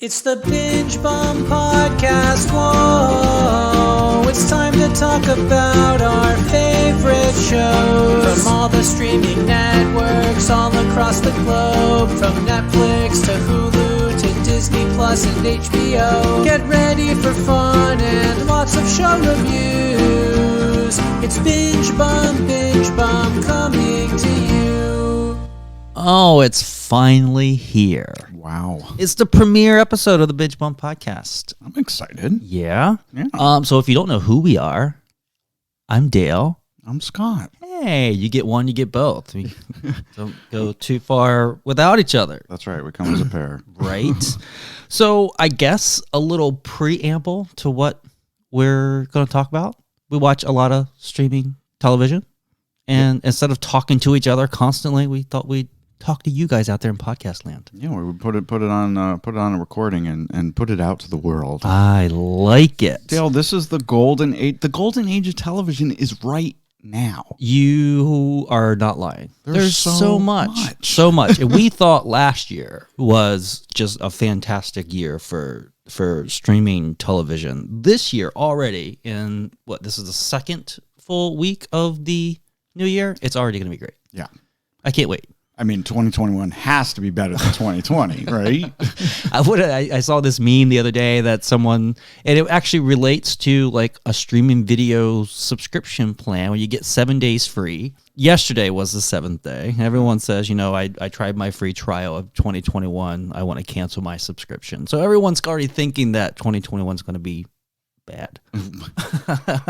It's the Binge Bum Podcast. Whoa, it's time to talk about our favorite shows from all the streaming networks all across the globe, from Netflix to Hulu to Disney Plus and HBO. Get ready for fun and lots of show reviews. It's Binge Bum coming to you. Oh, it's finally here. Wow. It's the premiere episode of the Binge Bum Podcast. I'm excited. Yeah? Yeah. So if you don't know who we are, I'm Dale. I'm Scott. Hey, you get one, you get both. We don't go too far without each other. That's right. We come as a pair. Right? So I guess a little preamble to what we're going to talk about. We watch a lot of streaming television. And instead of talking to each other constantly, we thought we'd talk to you guys out there in podcast land. Yeah, we would put it on a recording and put it out to the world. I like it. Dale, this is the golden age. The golden age of television is right now. You are not lying. There's so much. And we thought last year was just a fantastic year for streaming television. This year already, this is the second full week of the new year. It's already going to be great. Yeah. I can't wait. I mean, 2021 has to be better than 2020, right? I saw this meme the other day that and it actually relates to like a streaming video subscription plan where you get 7 days free. Yesterday was the 7th day. Everyone says, I tried my free trial of 2021. I want to cancel my subscription. So everyone's already thinking that 2021 is going to be bad.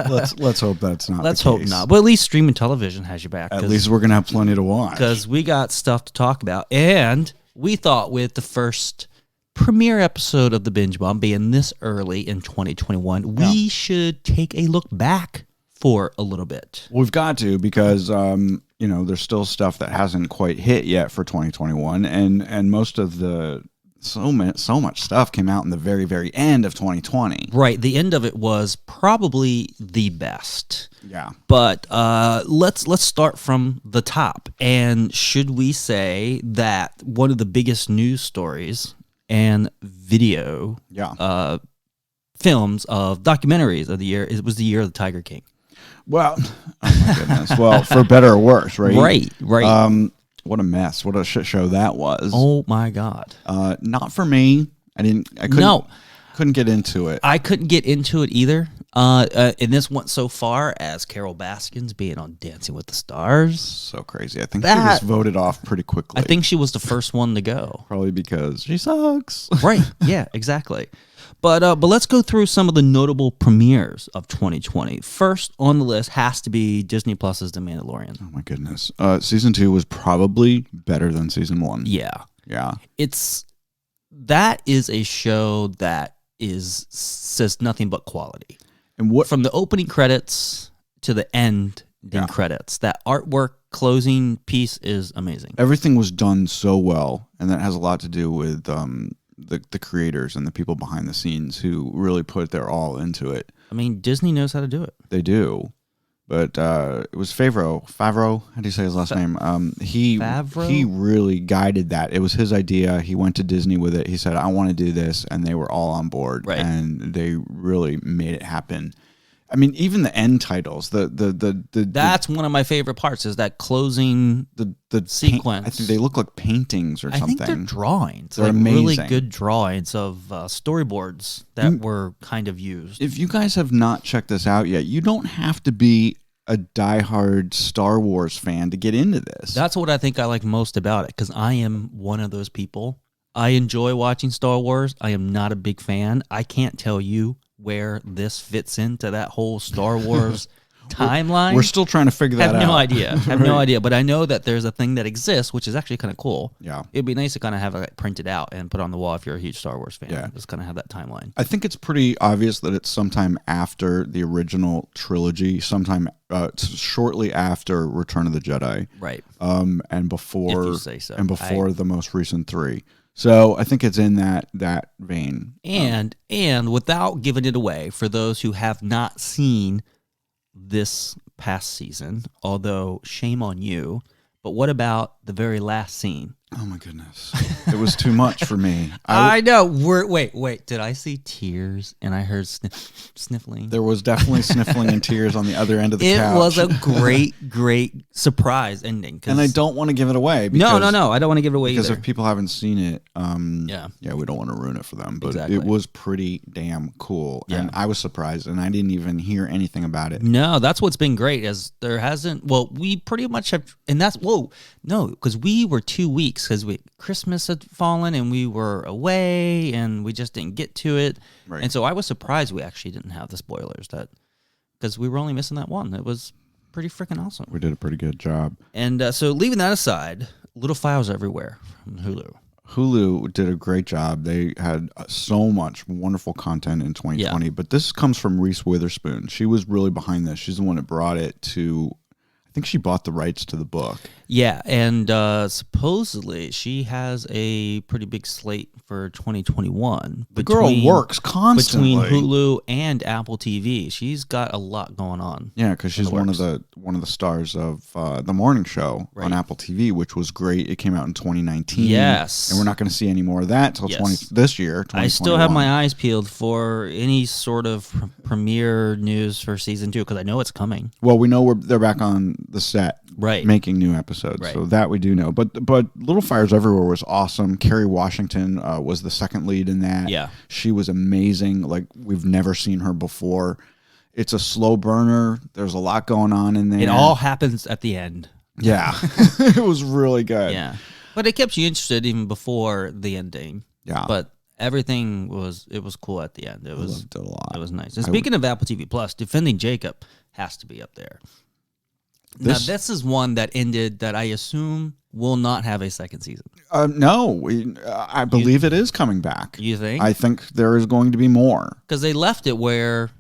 Let's hope that's not. Let's hope not. But at least streaming television has your back. At least we're gonna have plenty to watch because we got stuff to talk about. And we thought with the first premiere episode of the Binge Bum being this early in 2021, we should take a look back for a little bit. We've got to because there's still stuff that hasn't quite hit yet for 2021, and most of the. So much stuff came out in the very, very end of 2020. Right. The end of it was probably the best. Yeah. But let's start from the top. And should we say that one of the biggest news stories and video films of documentaries of the year, it was the year of the Tiger King. Well, oh my goodness. Well, for better or worse, right? Right. What a mess. What a shit show that was. Oh my God. Not for me. Couldn't get into it. I couldn't get into it either. And this went so far as Carol Baskins being on Dancing with the Stars. So crazy. I think she was voted off pretty quickly. I think she was the first one to go. Probably because she sucks. Right. Yeah, exactly. But let's go through some of the notable premieres of 2020. First on the list has to be Disney Plus's The Mandalorian. Oh my goodness. Season 2 was probably better than season 1. Yeah. Yeah. That is a show that says nothing but quality. And from the opening credits to the end credits, that artwork closing piece is amazing. Everything was done so well, and that has a lot to do with the creators and the people behind the scenes who really put their all into it. I mean, Disney knows how to do it. They do. But it was Favreau. How do you say his last name? He really guided that. It was his idea. He went to Disney with it. He said, I want to do this. And they were all on board. Right. And they really made it happen. I mean, even the end titles, that's one of my favorite parts is that closing the sequence. I think they look like paintings or something. I think they're drawings. They're like amazing. Really good drawings of storyboards that were kind of used. If you guys have not checked this out yet, you don't have to be a diehard Star Wars fan to get into this. That's what I think I like most about it, because I am one of those people. I enjoy watching Star Wars. I am not a big fan. I can't tell you where this fits into that whole Star Wars timeline. We're still trying to figure that out. I have no idea, but I know that there's a thing that exists, which is actually kind of cool. Yeah. It'd be nice to kind of have it printed out and put on the wall if you're a huge Star Wars fan. Yeah. Just kind of have that timeline. I think it's pretty obvious that it's sometime after the original trilogy, shortly after Return of the Jedi. Right. And before, if you say so. And before the most recent 3. So I think it's in that vein. And without giving it away, for those who have not seen this past season, although shame on you, but what about the very last scene Oh my goodness. It was too much for me. I know. Wait. Did I see tears and I heard sniffling? There was definitely sniffling and tears on the other end of the couch. It was a great surprise ending. And I don't want to give it away. No. I don't want to give it away because either. if people haven't seen it, we don't want to ruin it for them. But exactly. It was pretty damn cool. Yeah. And I was surprised, and I didn't even hear anything about it. No, that's what's been great is there hasn't, we pretty much have, and that's, because we were 2 weeks because Christmas had fallen and we were away and we just didn't get to it. Right. And so I was surprised we actually didn't have the spoilers because we were only missing that one. It was pretty freaking awesome. We did a pretty good job. And so leaving that aside, Little Files Everywhere from Hulu. Hulu did a great job. They had so much wonderful content in 2020, but this comes from Reese Witherspoon. She was really behind this. She's the one that brought it to, I think she bought the rights to the book. Yeah, and supposedly she has a pretty big slate for 2021. The girl works constantly. Between Hulu and Apple TV. She's got a lot going on. Yeah, because she's one of the stars of the morning show on Apple TV, which was great. It came out in 2019. Yes. And we're not going to see any more of that till this year, 2021. I still have my eyes peeled for any sort of premiere news for season 2 because I know it's coming. Well, we know they're back on the set. Right. Making new episodes. Right. So that we do know. But Little Fires Everywhere was awesome. Kerry Washington was the second lead in that. Yeah. She was amazing. Like, we've never seen her before. It's a slow burner. There's a lot going on in there. It all happens at the end. Yeah. It was really good. Yeah. But it kept you interested even before the ending. Yeah. But everything was cool at the end. I loved it a lot. It was nice. And speaking of Apple TV Plus, Defending Jacob has to be up there. This is one that ended that I assume will not have a second season. No, I believe it is coming back. You think? I think there is going to be more. Because they left it where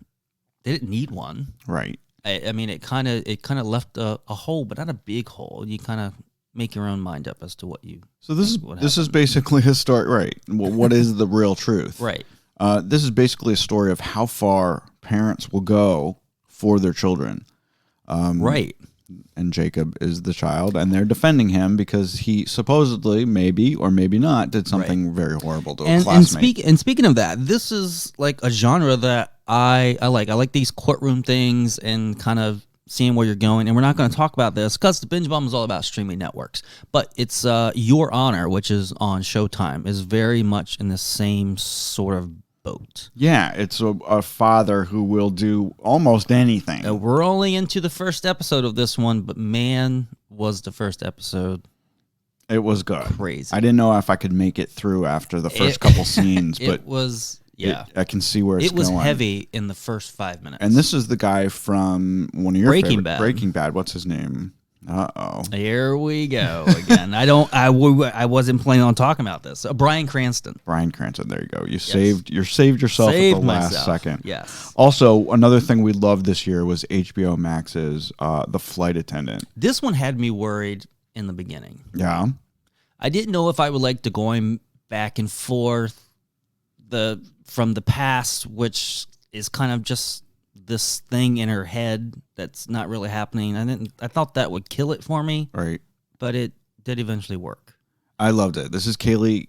they didn't need one. Right. I mean, it kind of left a hole, but not a big hole. You kind of make your own mind up as to what you. So this is basically a story, right? Well, what is the real truth? Right. This is basically a story of how far parents will go for their children. Right. And Jacob is the child, and they're defending him because he supposedly, maybe or maybe not, did something very horrible to a classmate. And speaking of that, this is like a genre that I like. I like these courtroom things and kind of seeing where you're going. And we're not going to talk about this because the Binge Bum is all about streaming networks. But it's Your Honor, which is on Showtime, is very much in the same sort of boat. Yeah, it's a father who will do almost anything. We're only into the first episode of this one, but man, was the first episode it was good. Crazy. I didn't know if I could make it through after the first couple scenes, but it was I can see where it's going. It was heavy in the first 5 minutes. And this is the guy from one of your Breaking Bad. Breaking Bad. What's his name? Uh-oh. Here we go again. I wasn't planning on talking about this. Bryan Cranston. Bryan Cranston. There you go. You saved yourself at the last second. Yes. Also, another thing we loved this year was HBO Max's The Flight Attendant. This one had me worried in the beginning. Yeah. I didn't know if I would like to going back and forth from the past, which is kind of just this thing in her head that's not really happening. I thought that would kill it for me. Right. But it did eventually work. I loved it. This is Kaylee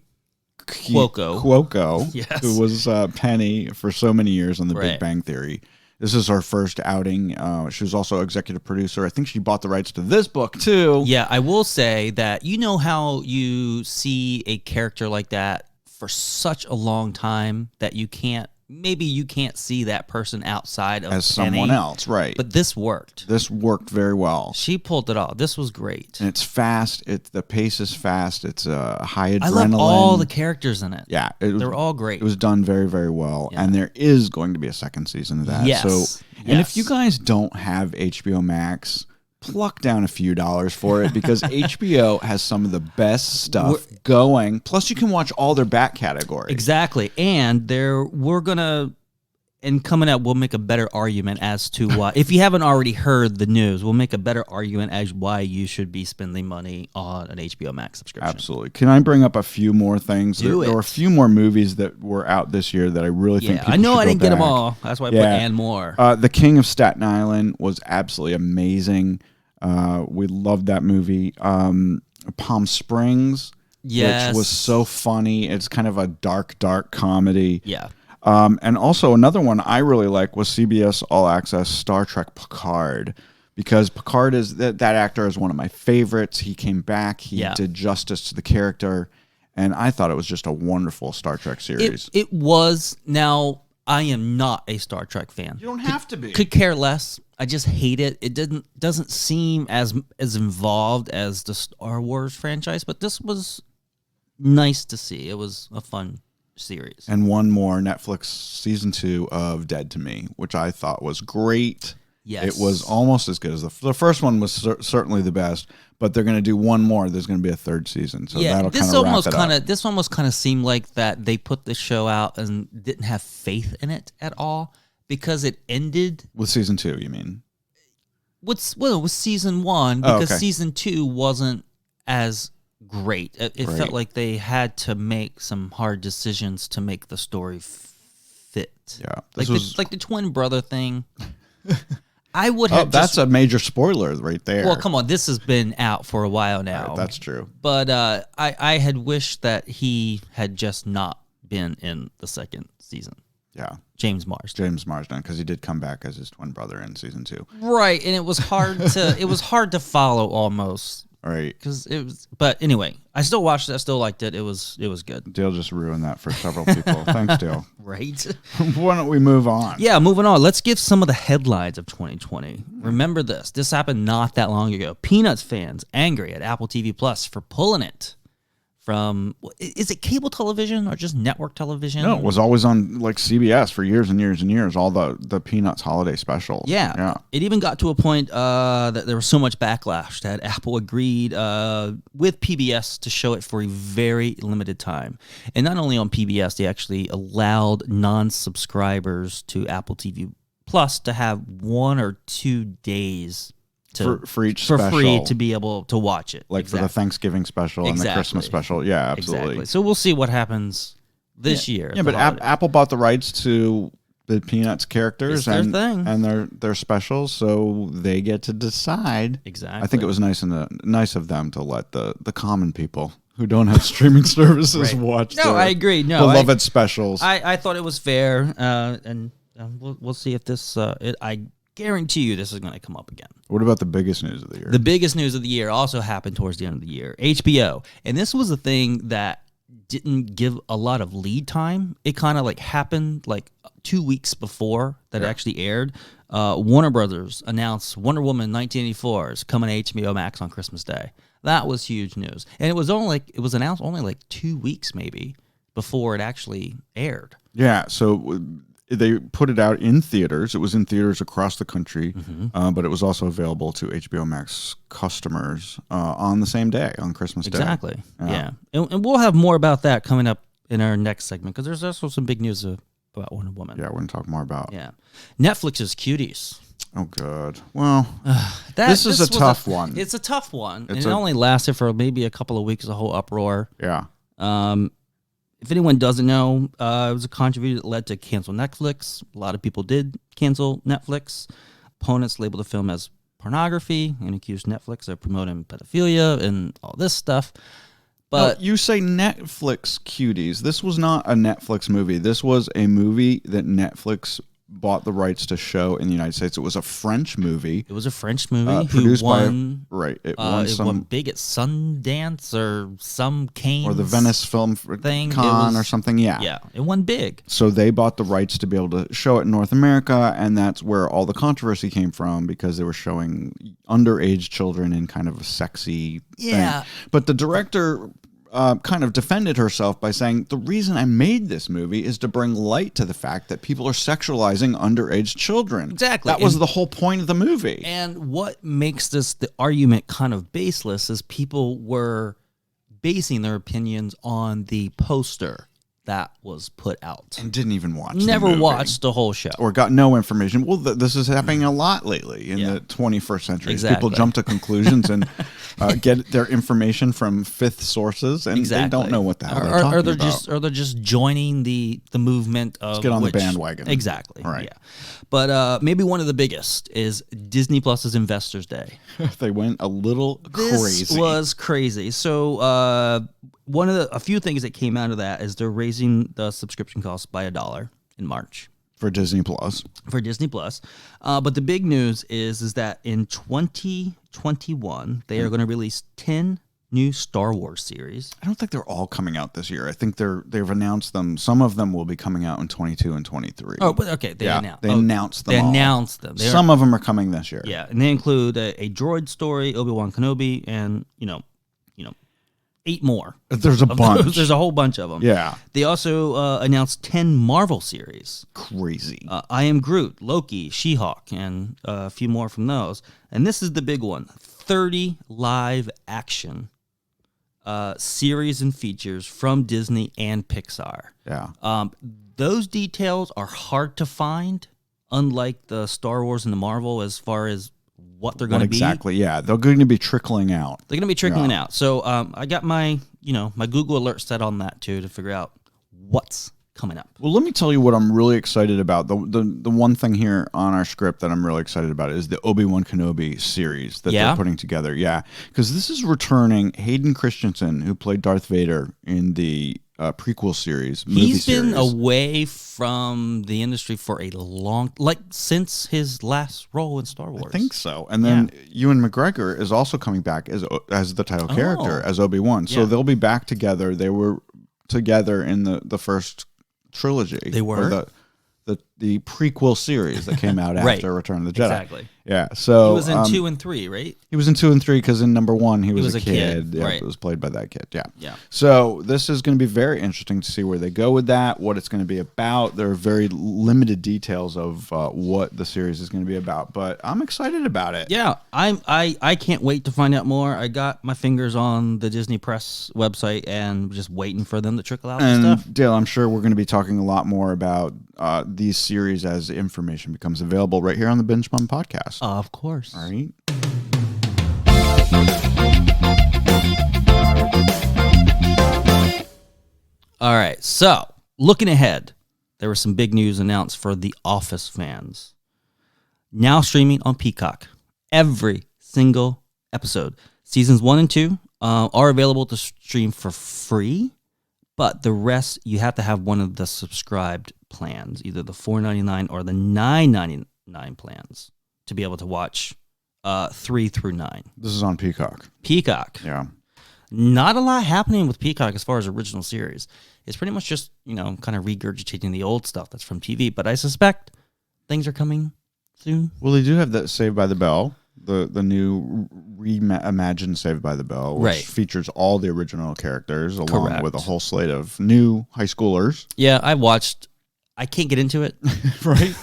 Cuoco. Yes. Who was Penny for so many years on The Big Bang Theory. This is her first outing. She was also executive producer. I think she bought the rights to this book too. Yeah, I will say that you know how you see a character like that for such a long time that you can't see that person outside of as Penny, someone else, right? But this worked. This worked very well. She pulled it off. This was great. And it's fast. The pace is fast. It's high adrenaline. I love all the characters in it. Yeah, they're all great. It was done very, very well. Yeah. And there is going to be a second season of that. Yes. So, and if you guys don't have HBO Max, pluck down a few dollars for it because HBO has some of the best stuff going. Plus, you can watch all their back categories. Exactly. And coming up, we'll make a better argument as to why. If you haven't already heard the news, we'll make a better argument as why you should be spending money on an HBO Max subscription. Absolutely. Can I bring up a few more things? There were a few more movies that were out this year that I really think people I know I didn't get them all. That's why I put and more. The King of Staten Island was absolutely amazing. We loved that movie. Palm Springs Yes. which was so funny. It's kind of a dark comedy. Yeah. And also another one I really like was CBS All Access Star Trek Picard, because Picard is that actor is one of my favorites. He came back. He did justice to the character, and I thought it was just a wonderful Star Trek series. It was. Now, I am not a Star Trek fan. You don't have to be. Could care less. I just hate it. It doesn't seem as involved as the Star Wars franchise, but this was nice to see. It was a fun series. And one more, Netflix season 2 of Dead to Me, which I thought was great. Yes. It was almost as good as the first one was certainly the best, but they're going to do one more. There's going to be a third season, so that'll kind of wrap it up. This almost kind of seemed like that they put the show out and didn't have faith in it at all because it ended with season 2. You mean? It was season 1 because season 2 wasn't as great. It felt like they had to make some hard decisions to make the story fit. Yeah, like the twin brother thing. I would have. That's a major spoiler right there. Well, come on, this has been out for a while now. Right, that's true. But I had wished that he had just not been in the second season. Yeah, James Marsden, because he did come back as his twin brother in season 2. Right, and it was hard to follow almost. Right, because it was. But anyway, I still watched it. I still liked it. It was good. Dale just ruined that for several people. Thanks, Dale. Right. Why don't we move on? Yeah, moving on. Let's give some of the headlines of 2020. Remember this. This happened not that long ago. Peanuts fans angry at Apple TV Plus for pulling it from, is it cable television or just network television? No, it was always on like CBS for years and years and years, all the Peanuts holiday specials. Yeah. It even got to a point that there was so much backlash that Apple agreed with PBS to show it for a very limited time. And not only on PBS, they actually allowed non-subscribers to Apple TV Plus to have 1 or 2 days for each special. Free to be able to watch it. Like for the Thanksgiving special and the Christmas special. Yeah, absolutely. Exactly. So we'll see what happens this year. Yeah, but Apple bought the rights to the Peanuts characters and their specials, so they get to decide. Exactly. I think it was nice of them to let the common people who don't have streaming services watch. No, I agree. No, beloved specials. I thought it was fair, and we'll see if this. I guarantee you this is going to come up again. What about the biggest news of the year? The biggest news of the year also happened towards the end of the year. HBO. And this was a thing that didn't give a lot of lead time. It kind of like happened like 2 weeks before that it actually aired. Warner Brothers announced Wonder Woman 1984 is coming to HBO Max on Christmas Day. That was huge news. And it was announced only like 2 weeks maybe before it actually aired. Yeah, so they put it out in theaters. It was in theaters across the country, but it was also available to HBO Max customers on the same day, on Christmas Day. Exactly, yeah. And we'll have more about that coming up in our next segment, because there's also some big news about Wonder Woman. Yeah, we're going to talk more about. Yeah. Netflix's Cuties. Oh, good. Well, this is a tough one. It's a tough one. And it only lasted for maybe a couple of weeks, the whole uproar. Yeah. If anyone doesn't know, it was a controversy that led to cancel Netflix. A lot of people did cancel Netflix. Opponents labeled the film as pornography and accused Netflix of promoting pedophilia and all this stuff. But you say Netflix Cuties. This was not a Netflix movie. This was a movie that Netflix bought the rights to show in the United States. It was a French movie. It was a French movie produced won, by it won big at Sundance or some Cannes or the Venice Film thing or something. Yeah, it won big. So they bought the rights to be able to show it in North America, and that's where all the controversy came from, because they were showing underage children in kind of a sexy thing. But the director kind of defended herself by saying, the reason I made this movie is to bring light to the fact that people are sexualizing underage children. Exactly. That was the whole point of the movie. And what makes the argument kind of baseless is people were basing their opinions on the poster that was put out. And didn't even watch Never the movie. watched the whole show. Or got no information. Well, this is happening a lot lately in the 21st century. Exactly. People jump to conclusions and get their information from fifth sources, and they don't know what the hell they're talking about. Or they're just joining the movement of... Let's get on the bandwagon. Exactly. Right. Yeah. But maybe one of the biggest is Disney Plus's Investors Day. They went a little crazy. This was crazy. So... a few things that came out of that is they're raising the subscription cost by $1 in March. For Disney Plus. But the big news is that in 2021, they are going to release 10 new Star Wars series. I don't think they're all coming out this year. I think they've announced them. Some of them will be coming out in 22 and 23. Oh, but okay, they announced them. They all. announced them. Some of them are coming this year. Yeah, and they include a droid story, Obi-Wan Kenobi, and 8 more. There's a bunch. There's a whole bunch of them. Yeah. They also announced 10 Marvel series. Crazy. I Am Groot, Loki, She-Hulk, and a few more from those. And this is the big one: 30 live action series and features from Disney and Pixar. Yeah. Those details are hard to find, unlike the Star Wars and the Marvel, as far as what they're going to be. Exactly, yeah. They're going to be trickling out. They're going to be trickling out. So I got my Google alert set on that too to figure out what's coming up. Well, let me tell you what I'm really excited about. The one thing here on our script that I'm really excited about is the Obi-Wan Kenobi series that they're putting together. Yeah, because this is returning Hayden Christensen, who played Darth Vader in the prequel series. He's been away from the industry for a long, since his last role in Star Wars. I think so. And then Ewan McGregor is also coming back as the title character, as Obi-Wan. So they'll be back together. They were together in the first trilogy. They were? The prequel series that came out after Return of the Jedi. Exactly. Yeah. So he was in 2 and 3, right? He was in 2 and 3 because in number 1 he was a kid. Yeah, right. It was played by that kid. Yeah. Yeah. So this is going to be very interesting to see where they go with that, what it's going to be about. There are very limited details of what the series is going to be about, but I'm excited about it. Yeah, I can't wait to find out more. I got my fingers on the Disney Press website and just waiting for them to trickle out and stuff. Dale, I'm sure we're going to be talking a lot more about these series as information becomes available right here on the Binge Bum Podcast. Of course. All right. All right. So, looking ahead, there was some big news announced for The Office fans. Now streaming on Peacock. Every single episode. Seasons 1 and 2 are available to stream for free, but the rest, you have to have one of the subscribed plans, either the $4.99 or the $9.99 plans, to be able to watch 3 through 9. This is on Peacock. Peacock. Yeah. Not a lot happening with Peacock as far as original series. It's pretty much just, kind of regurgitating the old stuff that's from TV, but I suspect things are coming soon. Well, they do have that Saved by the Bell, the new reimagined Saved by the Bell, which features all the original characters along with a whole slate of new high schoolers. Yeah, I can't get into it. Right?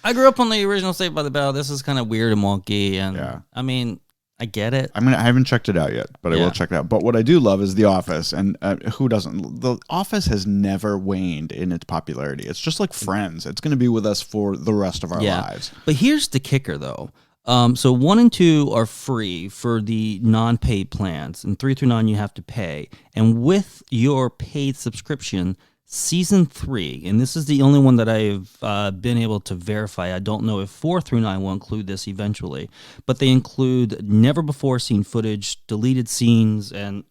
I grew up on the original Saved by the Bell. This is kind of weird and wonky, and I mean, I get it. I haven't checked it out yet, but I will check it out. But what I do love is The Office, and who doesn't? The Office has never waned in its popularity. It's just like Friends. It's going to be with us for the rest of our lives. But here's the kicker, though. So 1 and 2 are free for the non-paid plans, and 3 through 9 you have to pay. And with your paid subscription, Season 3, and this is the only one that I've been able to verify. I don't know if 4 through 9 will include this eventually, but they include never-before-seen footage, deleted scenes, and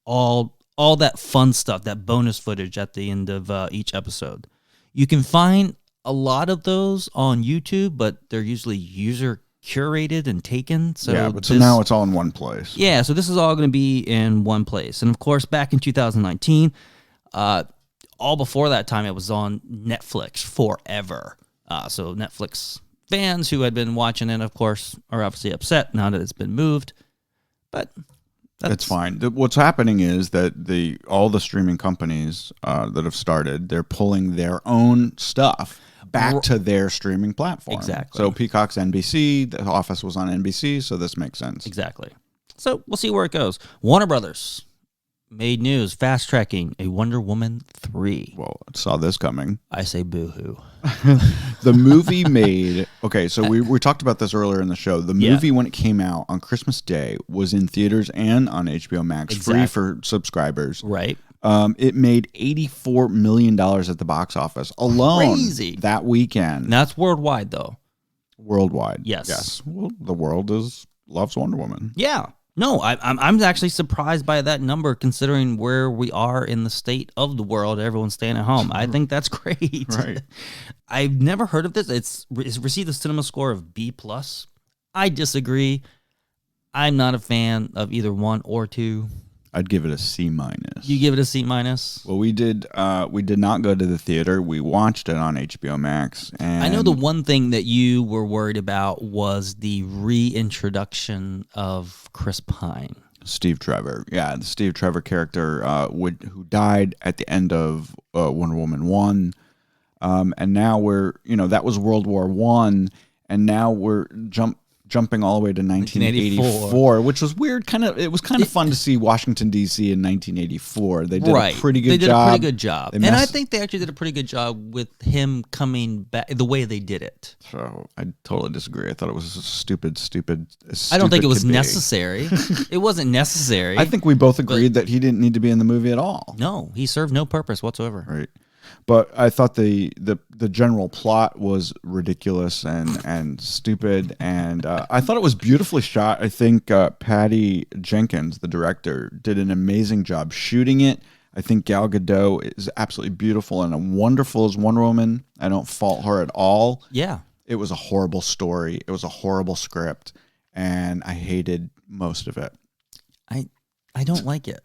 all that fun stuff, that bonus footage at the end of each episode. You can find a lot of those on YouTube, but they're usually user-curated and taken. So now it's all in one place. Yeah, so this is all going to be in one place. And, of course, back in 2019... all before that time, it was on Netflix forever. So Netflix fans who had been watching it, of course, are obviously upset now that it's been moved. But that's fine. What's happening is that all the streaming companies that have started, they're pulling their own stuff back to their streaming platform. Exactly. So Peacock's NBC, The Office was on NBC, so this makes sense. Exactly. So we'll see where it goes. Warner Brothers made news, fast-tracking a Wonder Woman 3. Well, I saw this coming. I say boo-hoo. The movie made... Okay, so we talked about this earlier in the show. The movie, when it came out on Christmas Day, was in theaters and on HBO Max, free for subscribers. Right. It made $84 million at the box office alone. Crazy. That weekend. And that's worldwide, though. Worldwide. Yes. Yes. Well, the world loves Wonder Woman. Yeah. No, I'm actually surprised by that number considering where we are in the state of the world. Everyone's staying at home. I think that's great. Right. I've never heard of this. It's received a cinema score of B+. I disagree. I'm not a fan of either 1 or 2. I'd give it a C-. You give it a C-? Well, we did not go to the theater. We watched it on HBO Max. And I know the one thing that you were worried about was the reintroduction of Chris Pine. Steve Trevor. Yeah, the Steve Trevor character who died at the end of Wonder Woman 1. And now that was World War I, and now we're jumping all the way to 1984, which was weird. It was kind of fun to see Washington, D.C. in 1984. They did a pretty good job. They did a pretty good job. And I think they actually did a pretty good job with him coming back, the way they did it. So I totally disagree. I thought it was stupid. I don't think it was necessary. It wasn't necessary. I think we both agreed that he didn't need to be in the movie at all. No, he served no purpose whatsoever. Right. But I thought the general plot was ridiculous and stupid, and I thought it was beautifully shot. I think Patty Jenkins, the director, did an amazing job shooting it. I think Gal Gadot is absolutely beautiful and wonderful as Wonder Woman. I don't fault her at all. Yeah. It was a horrible story. It was a horrible script, and I hated most of it. I don't like it.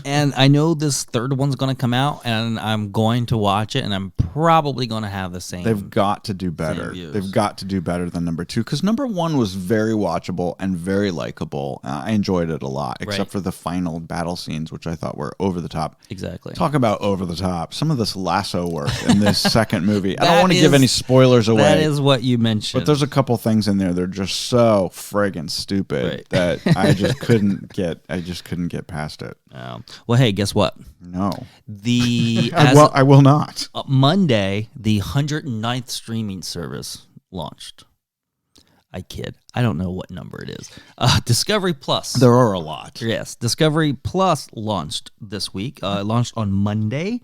And I know this third one's going to come out, and I'm going to watch it, and I'm probably going to have the same. They've got to do better. They've got to do better than number 2, because number 1 was very watchable and very likable. I enjoyed it a lot, except for the final battle scenes, which I thought were over the top. Exactly. Talk about over the top. Some of this lasso work in this second movie. I don't want to give any spoilers away. That is what you mentioned. But there's a couple things in there that are just so friggin' stupid that I just couldn't get past it. Well, hey, guess what? No. I will not. Monday, the 109th streaming service launched. I kid. I don't know what number it is. Discovery Plus. There are a lot. Yes. Discovery Plus launched this week. It launched on Monday.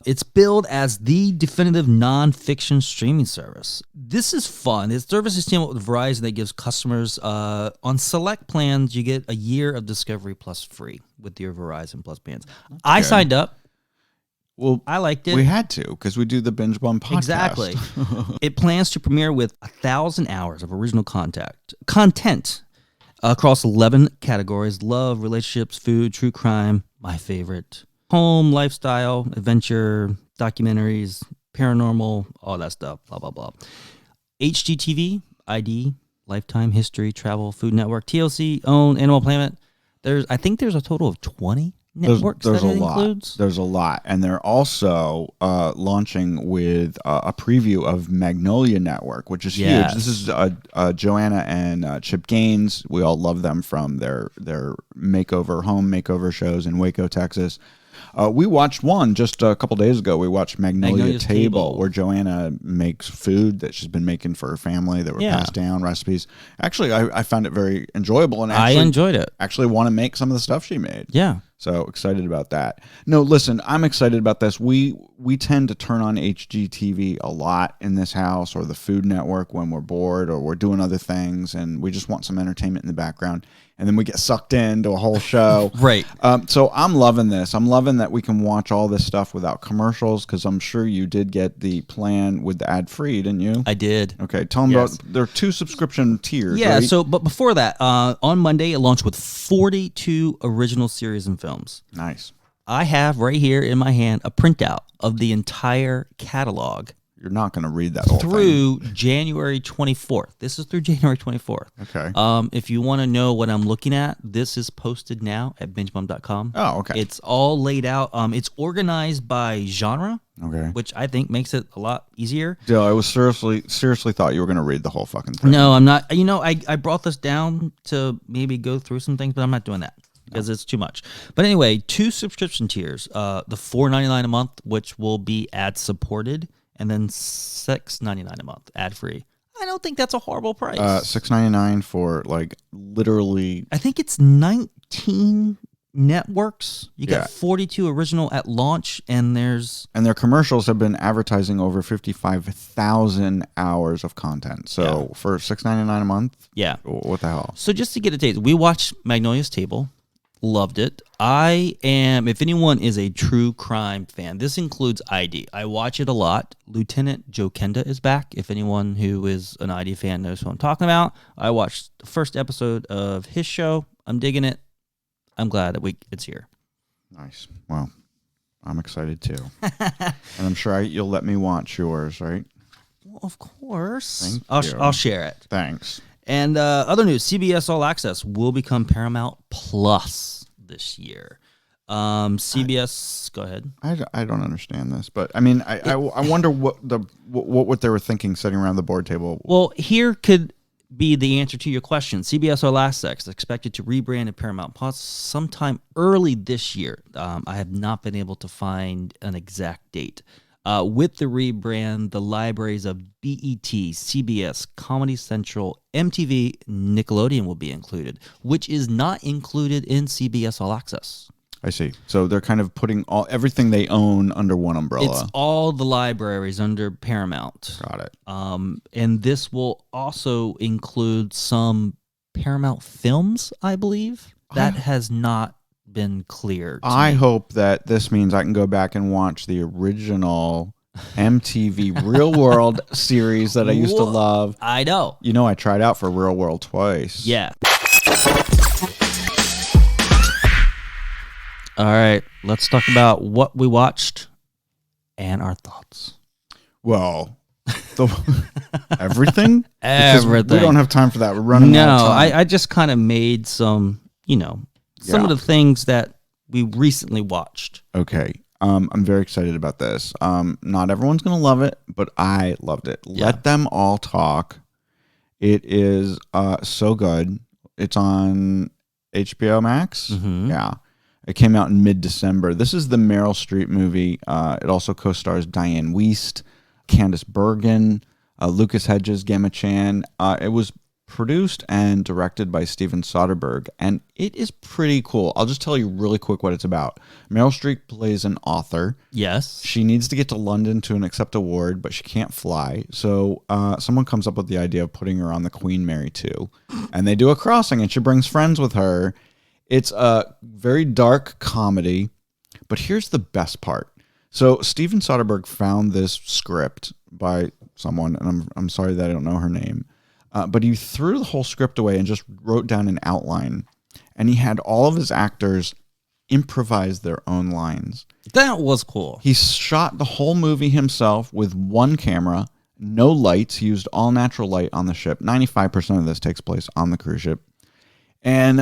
It's billed as the definitive nonfiction streaming service. This is fun. This service is teamed up with Verizon that gives customers on select plans, you get a year of Discovery Plus free with your Verizon Plus plans. Okay. I signed up. Well, I liked it. We had to because we do the Binge Bum Podcast. Exactly. It plans to premiere with 1,000 hours of original content across 11 categories: love, relationships, food, true crime, my favorite, home, lifestyle, adventure, documentaries, paranormal, all that stuff, blah, blah, blah. HGTV, ID, Lifetime, History, Travel, Food Network, TLC, OWN, Animal Planet. I think there's a total of 20 networks there's that a it lot. includes. There's a lot. And they're also launching with a preview of Magnolia Network, which is huge. This is Joanna and Chip Gaines. We all love them from their home makeover shows in Waco, Texas. We watched one just a couple days ago. We watched Magnolia Table, where Joanna makes food that she's been making for her family that were passed down, recipes. Actually, I found it very enjoyable, and I enjoyed it. Actually want to make some of the stuff she made. Yeah. So excited about that. No, listen, I'm excited about this. We tend to turn on HGTV a lot in this house, or the Food Network, when we're bored or we're doing other things, and we just want some entertainment in the background. And then we get sucked into a whole show. Right. So I'm loving this. I'm loving that we can watch all this stuff without commercials, because I'm sure you did get the plan with the ad-free, didn't you? I did. Okay. Tell them about, there are 2 subscription tiers, Yeah, right? but before that, on Monday, it launched with 42 original series and films. Nice. I have right here in my hand a printout of the entire catalog. You're not going to read that whole through January 24th. This is through January 24th. Okay. If you want to know what I'm looking at, this is posted now at bingebum.com. Oh, okay. It's all laid out. It's organized by genre, okay, which I think makes it a lot easier. Dill, I was seriously thought you were going to read the whole fucking thing. No, I'm not. I brought this down to maybe go through some things, but I'm not doing that because it's too much. But anyway, 2 subscription tiers. The $4.99 a month, which will be ad supported, and then $6.99 a month, ad free. I don't think that's a horrible price. $6.99 for like literally. I think it's 19 networks. You got 42 original at launch, and their commercials have been advertising over 55,000 hours of content. So for $6.99 a month, what the hell? So just to get a taste, we watched Magnolia's Table, loved it. If anyone is a true crime fan, this includes ID. I watch it a lot. Lieutenant Joe Kenda is back. If anyone who is an ID fan knows who I'm talking about, I watched the first episode of his show. I'm digging it. I'm glad that it's here. Nice. Well, I'm excited too. And I'm sure you'll let me watch yours, right? Well, of course. Thank you. I'll share it. Thanks. And other news, CBS All Access will become Paramount Plus this year. CBS, go ahead. I don't understand this, but I mean, I wonder what they were thinking sitting around the board table. Well, here could be the answer to your question. CBS All Access is expected to rebrand to Paramount Plus sometime early this year. I have not been able to find an exact date. With the rebrand, the libraries of BET, CBS, Comedy Central, MTV, Nickelodeon will be included, which is not included in CBS All Access. I see. So they're kind of putting everything they own under one umbrella. It's all the libraries under Paramount. Got it. And this will also include some Paramount films, I believe. That has not been cleared. I hope that this means I can go back and watch the original MTV Real World series that I used to love. I know. You know, I tried out for Real World twice. Yeah. All right, let's talk about what we watched and our thoughts. Well, everything? Everything. We don't have time for that. We're running out of time. I just kind of made some of the things that we recently watched. Okay. I'm very excited about this. Not everyone's going to love it, but I loved it. Yeah. Let Them All Talk. It is so good. It's on HBO Max. Mm-hmm. Yeah. It came out in mid-December. This is the Meryl Streep movie. It also co-stars Diane Wiest, Candice Bergen, Lucas Hedges, Gemma Chan. It was produced and directed by Steven Soderbergh, and it is pretty cool. I'll just tell you really quick what it's about. Meryl Streep plays an author. Yes. She needs to get to London to accept a award, but she can't fly. So someone comes up with the idea of putting her on the Queen Mary 2, and they do a crossing, and she brings friends with her. It's a very dark comedy, but here's the best part. So Steven Soderbergh found this script by someone, and I'm sorry that I don't know her name, but he threw the whole script away and just wrote down an outline, and he had all of his actors improvise their own lines. That was cool. He shot the whole movie himself with one camera, no lights. He used all natural light on the ship. 95% of this takes place on the cruise ship. And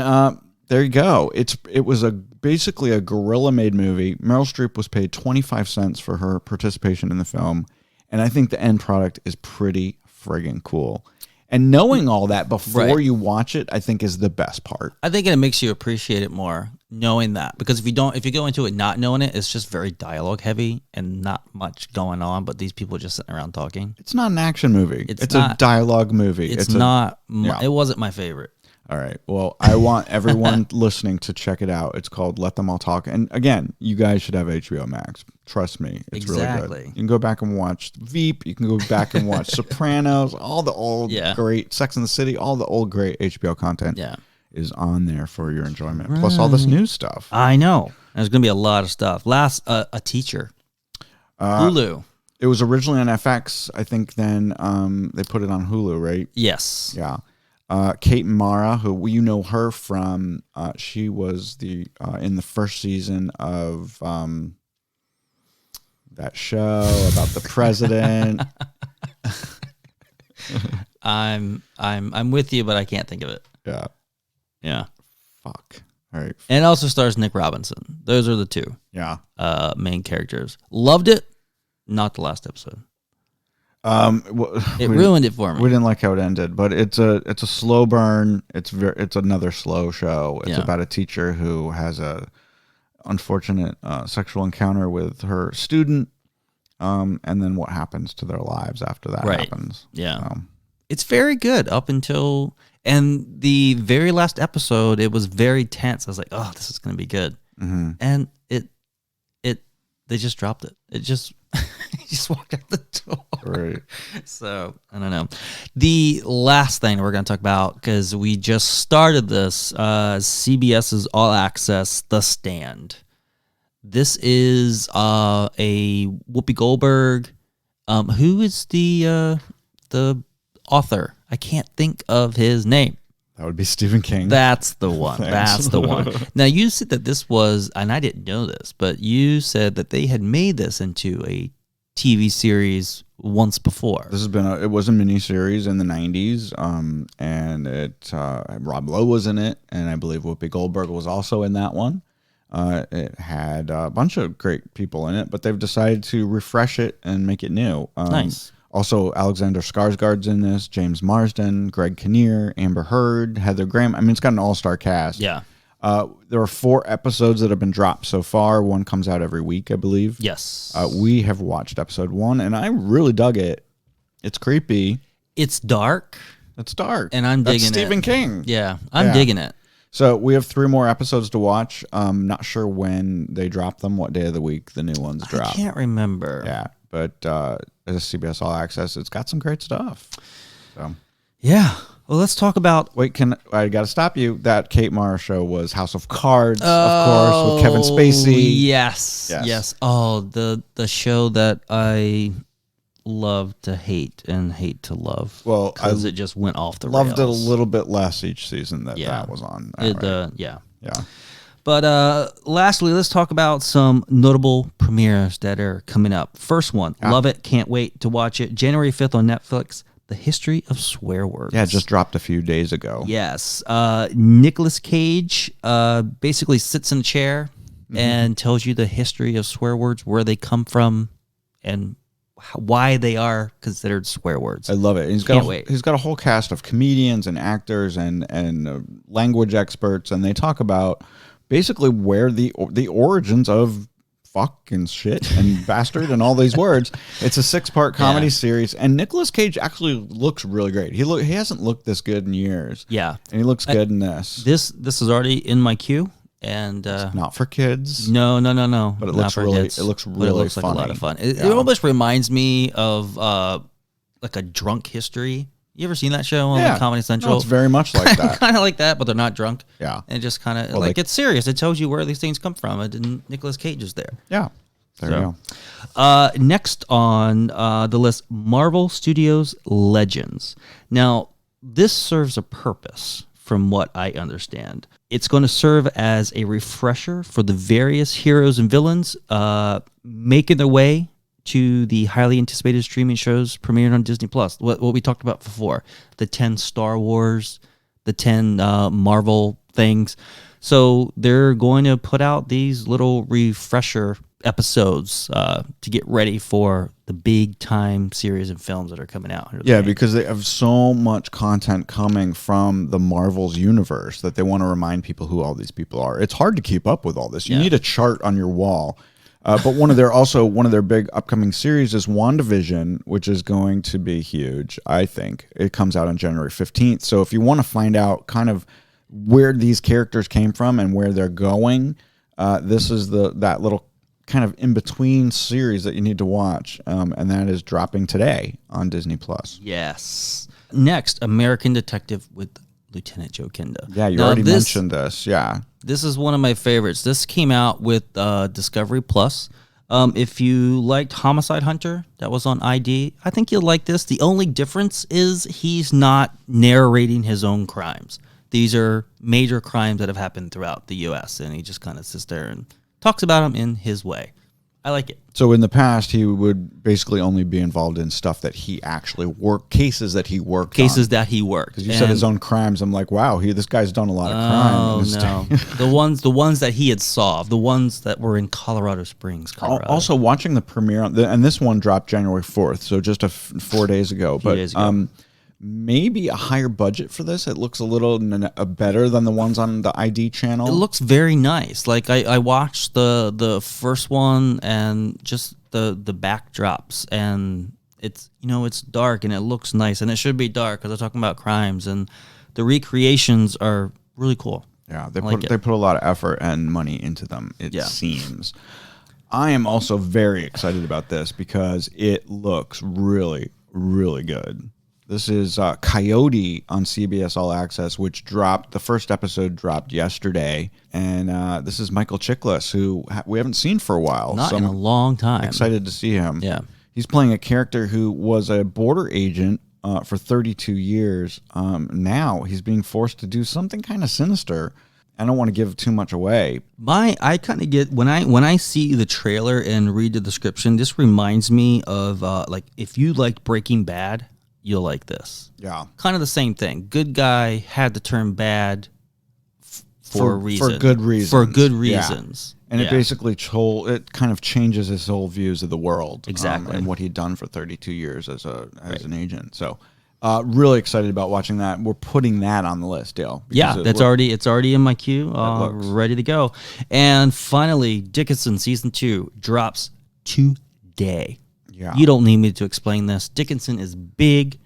there you go. It was basically a guerrilla-made movie. Meryl Streep was paid 25 cents for her participation in the film, and I think the end product is pretty friggin' cool. And knowing all that before you watch it, I think is the best part. I think it makes you appreciate it more knowing that, because if you go into it not knowing it, it's just very dialogue heavy and not much going on. But these people are just sitting around talking. It's not an action movie. It's not, a dialogue movie. It wasn't my favorite. All right. Well, I want everyone listening to check it out. It's called Let Them All Talk. And again, you guys should have HBO Max. Trust me. It's really good. You can go back and watch Veep. You can go back and watch Sopranos, all the old great Sex and the City, all the old great HBO content is on there for your enjoyment. Right. Plus all this new stuff. I know. There's going to be a lot of stuff. A Teacher. Hulu. It was originally on FX. I think then they put it on Hulu, right? Yes. Yeah. Kate Mara, who you know her from, she was in the first season of that show about the president. I'm with you, but I can't think of it. Yeah. Fuck. All right. And it also stars Nick Robinson. Those are the two. Yeah. Main characters. Loved it. Not the last episode. It ruined it for me. We didn't like how it ended, but it's a slow burn. It's another slow show. It's about a teacher who has a unfortunate sexual encounter with her student, and then what happens to their lives after that happens. Yeah, it's very good up until And the very last episode, it was very tense. I was like, oh, this is going to be good. Mm-hmm. And they just dropped it. It just, he just walked out the door. Right. So, I don't know. The last thing we're going to talk about, because we just started this, CBS's All Access, The Stand. This is a Whoopi Goldberg. Who is the author? I can't think of his name. That would be Stephen King. That's the one. Thanks. That's the one. Now, you said that this was, and I didn't know this, but you said that they had made this into a TV series once before. This has been it was a miniseries in the 90s, and it Rob Lowe was in it, and I believe Whoopi Goldberg was also in that one. It had a bunch of great people in it, but they've decided to refresh it and make it new. Nice. Also, Alexander Skarsgård's in this, James Marsden, Greg Kinnear, Amber Heard, Heather Graham. I mean, it's got an all-star cast. Yeah. There are 4 episodes that have been dropped so far. One comes out every week, I believe. Yes. We have watched episode 1, and I really dug it. It's creepy. It's dark. It's dark. And I'm digging That's Stephen King. Yeah, I'm digging it. So we have 3 more episodes to watch. Not sure when they drop them, what day of the week the new ones drop. I can't remember. Yeah, but as CBS All Access, it's got some great stuff. So yeah. Well, let's talk about. Wait, I got to stop you? That Kate Mara show was House of Cards, of course, with Kevin Spacey. Yes. Oh, the show that I love to hate and hate to love. Well, because it just went off the rails. Loved it a little bit less each season that was on. Yeah. Yeah. But lastly, let's talk about some notable premieres that are coming up. First one, love it, can't wait to watch it. January 5th on Netflix, The History of Swear Words. Yeah, it just dropped a few days ago. Yes. Nicolas Cage basically sits in a chair and tells you the history of swear words, where they come from, and why they are considered swear words. I love it. He's got a whole cast of comedians and actors and language experts, and they talk about basically where the origins of fuck and shit and bastard and all these words. It's a 6-part comedy series, and Nicolas Cage actually looks really great. He hasn't looked this good in years. Yeah, and he looks good in this. This is already in my queue, and it's not for kids. No. But it looks really like a lot of fun. It almost reminds me of like a Drunk History. You ever seen that show on Comedy Central? No, it's very much like that. Kind of like that, but they're not drunk. Yeah. And just kind of it's serious. It tells you where these things come from. And Nicolas Cage is there. Yeah. There you go. Next on the list, Marvel Studios Legends. Now, this serves a purpose from what I understand. It's going to serve as a refresher for the various heroes and villains making their way to the highly anticipated streaming shows premiered on Disney Plus. What we talked about before, the 10 Star Wars, the 10 Marvel things. So they're going to put out these little refresher episodes to get ready for the big time series of films that are coming out. Yeah, because they have so much content coming from the Marvel's universe that they want to remind people who all these people are. It's hard to keep up with all this. You need a chart on your wall. But one of their big upcoming series is WandaVision, which is going to be huge, I think. It comes out on January 15th. So if you want to find out kind of where these characters came from and where they're going, this is that little kind of in-between series that you need to watch. And that is dropping today on Disney Plus. Yes. Next, American Detective with Lieutenant Joe Kenda. Yeah, you already mentioned this. Yeah. This is one of my favorites. This came out with Discovery Plus. If you liked Homicide Hunter, that was on ID, I think you'll like this. The only difference is he's not narrating his own crimes. These are major crimes that have happened throughout the U.S., and he just kind of sits there and talks about them in his way. I like it. So in the past, he would basically only be involved in stuff that he actually cases that he worked on. Because you said his own crimes. I'm like, wow, this guy's done a lot of crime. No. the ones that he had solved, the ones that were in Colorado Springs, Colorado. Also, watching the premiere, and this one dropped January 4th, so just 4 days ago. Maybe a higher budget for this. It looks a little better than the ones on the ID channel. It looks very nice. Like I watched the first one and just the backdrops, and it's dark and it looks nice, and it should be dark because they're talking about crimes, and the recreations are really cool. Yeah, they put a lot of effort and money into them, it seems. I am also very excited about this because it looks really, really good. This is Coyote on CBS All Access, which dropped. The first episode dropped yesterday, and this is Michael Chiklis, who we haven't seen for a while. Not in a long time. Excited to see him. Yeah, he's playing a character who was a border agent for 32 years. Now he's being forced to do something kind of sinister. I don't want to give too much away. I kind of get when I see the trailer and read the description. This reminds me of like if you liked Breaking Bad, you'll like this. Yeah. Kind of the same thing. Good guy had to turn bad for a reason. For good reasons. For good reasons. Yeah. And it basically it kind of changes his whole views of the world. Exactly. And what he'd done for 32 years as an agent. So really excited about watching that. We're putting that on the list, Dale. Yeah, it's already in my queue. Ready to go. And finally, Dickinson Season 2 drops today. Yeah. You don't need me to explain this. Dickinson is big.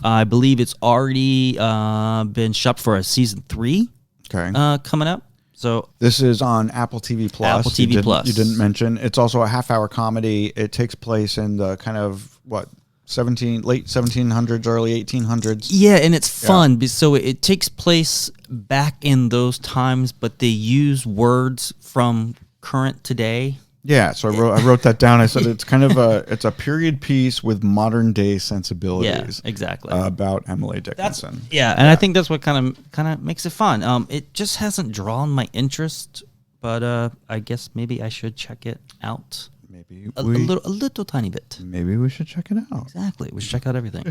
I believe it's already been shopped for a season 3 coming up. So this is on Apple TV Plus. Apple TV Plus. You didn't mention. It's also a half-hour comedy. It takes place in the kind of, late 1700s, early 1800s. Yeah, and it's fun. So it takes place back in those times, but they use words from current today. Yeah, so I wrote that down. I said it's kind of a period piece with modern day sensibilities. Yeah, exactly. About Emily Dickinson. And I think that's what kind of makes it fun. It just hasn't drawn my interest, but I guess maybe I should check it out. Maybe a little tiny bit. Maybe we should check it out. Exactly. We should check out everything.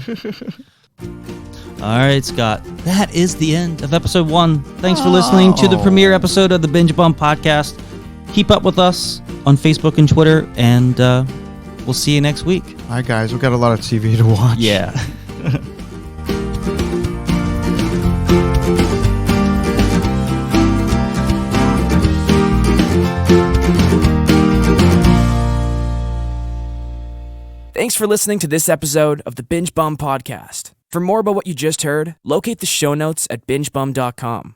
All right, Scott. That is the end of episode 1. Thanks for listening to the premiere episode of the Binge Bum Podcast. Keep up with us on Facebook and Twitter, and we'll see you next week. Hi, guys. We've got a lot of TV to watch. Yeah. Thanks for listening to this episode of the Binge Bum Podcast. For more about what you just heard, locate the show notes at bingebum.com.